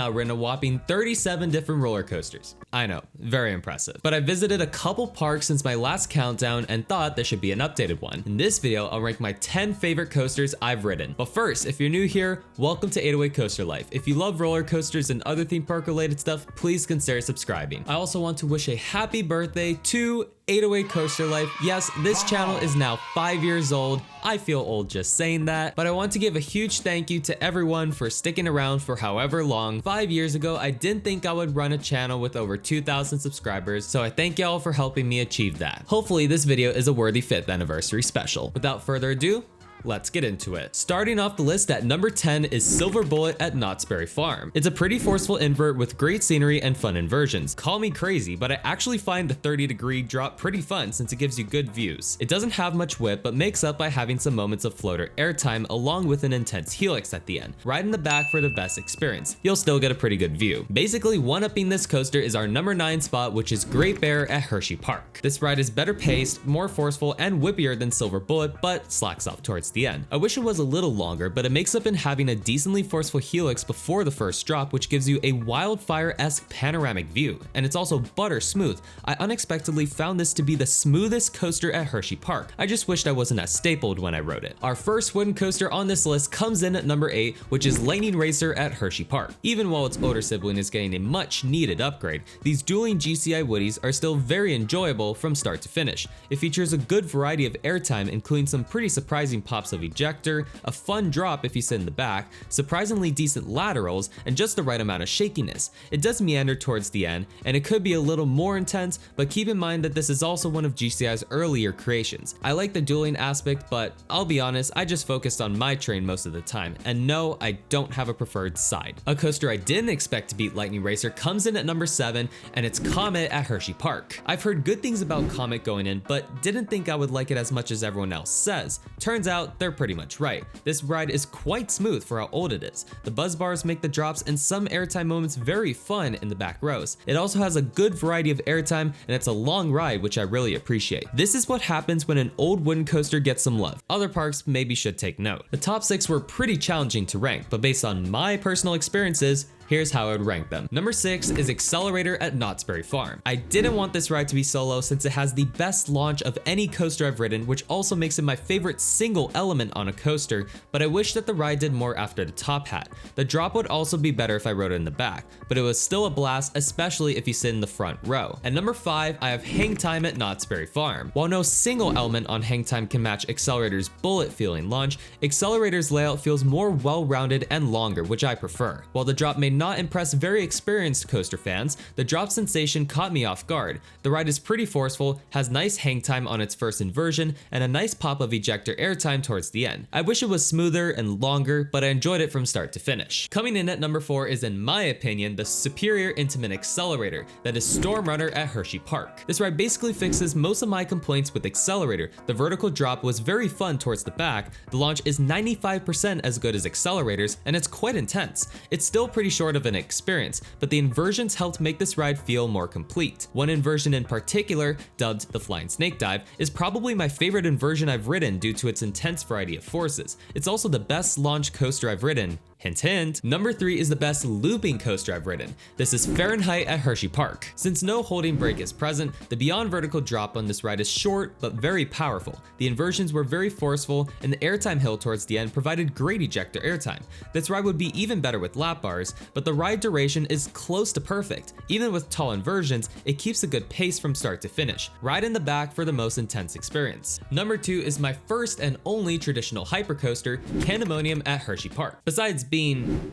now ridden a whopping 37 different roller coasters. I know, very impressive. But I visited a couple parks since my last countdown and thought there should be an updated one. In this video, I'll rank my 10 favorite coasters I've ridden. But first, if you're new here, welcome to 808 Coaster Life. If you love roller coasters and other theme park related stuff, please consider subscribing. I also want to wish a happy birthday to 808 Coaster Life. Yes, this channel is now 5 years old. I feel old just saying that, but I want to give a huge thank you to everyone for sticking around for however long. 5 years ago, I didn't think I would run a channel with over 2,000 subscribers, so I thank y'all for helping me achieve that. Hopefully this video is a worthy 5th anniversary special. Without further ado, let's get into it. Starting off the list at number 10 is Silver Bullet at Knott's Berry Farm. It's a pretty forceful invert with great scenery and fun inversions. Call me crazy, but I actually find the 30-degree drop pretty fun since it gives you good views. It doesn't have much whip, but makes up by having some moments of floater airtime along with an intense helix at the end. Ride in the back for the best experience. You'll still get a pretty good view. Basically, one-upping this coaster is our number 9 spot, which is Great Bear at Hershey Park. This ride is better paced, more forceful, and whippier than Silver Bullet, but slacks off towards the end. I wish it was a little longer, but it makes up in having a decently forceful helix before the first drop, which gives you a wildfire-esque panoramic view, and it's also butter smooth. I unexpectedly found this to be the smoothest coaster at Hershey Park. I just wished I wasn't as stapled when I rode it. Our first wooden coaster on this list comes in at number 8, which is Lightning Racer at Hershey Park. Even while its older sibling is getting a much needed upgrade, these dueling GCI Woodies are still very enjoyable from start to finish. It features a good variety of airtime, including some pretty surprising pops of ejector, a fun drop if you sit in the back, surprisingly decent laterals, and just the right amount of shakiness. It does meander towards the end, and it could be a little more intense, but keep in mind that this is also one of GCI's earlier creations. I like the dueling aspect, but I'll be honest, I just focused on my train most of the time, and no, I don't have a preferred side. A coaster I didn't expect to beat Lightning Racer comes in at number 7, and it's Comet at Hershey Park. I've heard good things about Comet going in, but didn't think I would like it as much as everyone else says. Turns out they're pretty much right. This ride is quite smooth for how old it is. The buzz bars make the drops and some airtime moments very fun in the back rows. It also has a good variety of airtime, and it's a long ride, which I really appreciate. This is what happens when an old wooden coaster gets some love. Other parks maybe should take note. The top 6 were pretty challenging to rank, but based on my personal experiences, here's how I would rank them. Number 6 is Accelerator at Knott's Berry Farm. I didn't want this ride to be solo since it has the best launch of any coaster I've ridden, which also makes it my favorite single element on a coaster, but I wish that the ride did more after the top hat. The drop would also be better if I rode it in the back, but it was still a blast, especially if you sit in the front row. At number 5, I have Hang Time at Knott's Berry Farm. While no single element on Hang Time can match Accelerator's bullet feeling launch, Accelerator's layout feels more well-rounded and longer, which I prefer. While the drop may not impress very experienced coaster fans, the drop sensation caught me off guard. The ride is pretty forceful, has nice hang time on its first inversion, and a nice pop of ejector airtime towards the end. I wish it was smoother and longer, but I enjoyed it from start to finish. Coming in at number 4 is, in my opinion, the superior intimate Accelerator, that is Storm Runner at Hershey Park. This ride basically fixes most of my complaints with Accelerator. The vertical drop was very fun towards the back, the launch is 95% as good as Accelerator's, and it's quite intense. It's still pretty short of an experience, but the inversions helped make this ride feel more complete. One inversion in particular, dubbed the Flying Snake Dive, is probably my favorite inversion I've ridden due to its intense variety of forces. It's also the best launch coaster I've ridden. Hint hint. Number 3 is the best looping coaster I've ridden. This is Fahrenheit at Hershey Park. Since no holding brake is present, the beyond vertical drop on this ride is short but very powerful. The inversions were very forceful, and the airtime hill towards the end provided great ejector airtime. This ride would be even better with lap bars, but the ride duration is close to perfect. Even with tall inversions, it keeps a good pace from start to finish. Ride in the back for the most intense experience. Number 2 is my first and only traditional hypercoaster, Candemonium at Hershey Park. Besides being,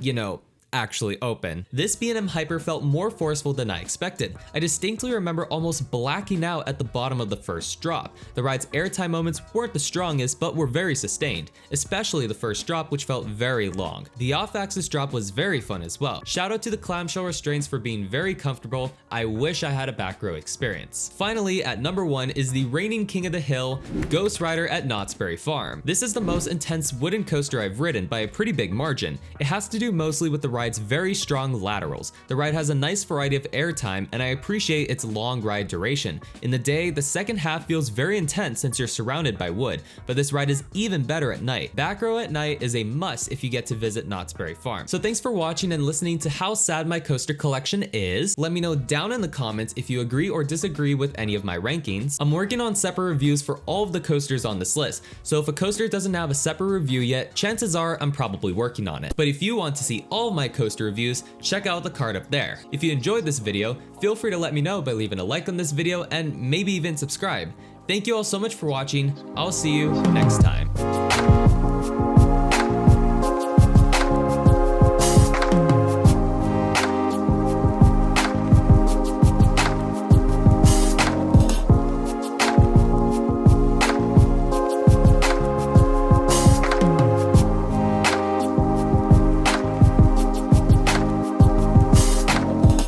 actually open. This B&M Hyper felt more forceful than I expected. I distinctly remember almost blacking out at the bottom of the first drop. The ride's airtime moments weren't the strongest, but were very sustained, especially the first drop, which felt very long. The off-axis drop was very fun as well. Shout out to the clamshell restraints for being very comfortable. I wish I had a back row experience. Finally, at number 1 is the reigning king of the hill, Ghost Rider at Knott's Berry Farm. This is the most intense wooden coaster I've ridden by a pretty big margin. It has to do mostly with the ride ride's very strong laterals. The ride has a nice variety of airtime, and I appreciate its long ride duration. In the day, the second half feels very intense since you're surrounded by wood, but this ride is even better at night. Back row at night is a must if you get to visit Knott's Berry Farm. So thanks for watching and listening to how sad my coaster collection is. Let me know down in the comments if you agree or disagree with any of my rankings. I'm working on separate reviews for all of the coasters on this list, so if a coaster doesn't have a separate review yet, chances are I'm probably working on it. But if you want to see all of my coaster reviews, check out the card up there. If you enjoyed this video, feel free to let me know by leaving a like on this video and maybe even subscribe. Thank you all so much for watching. I'll see you next time.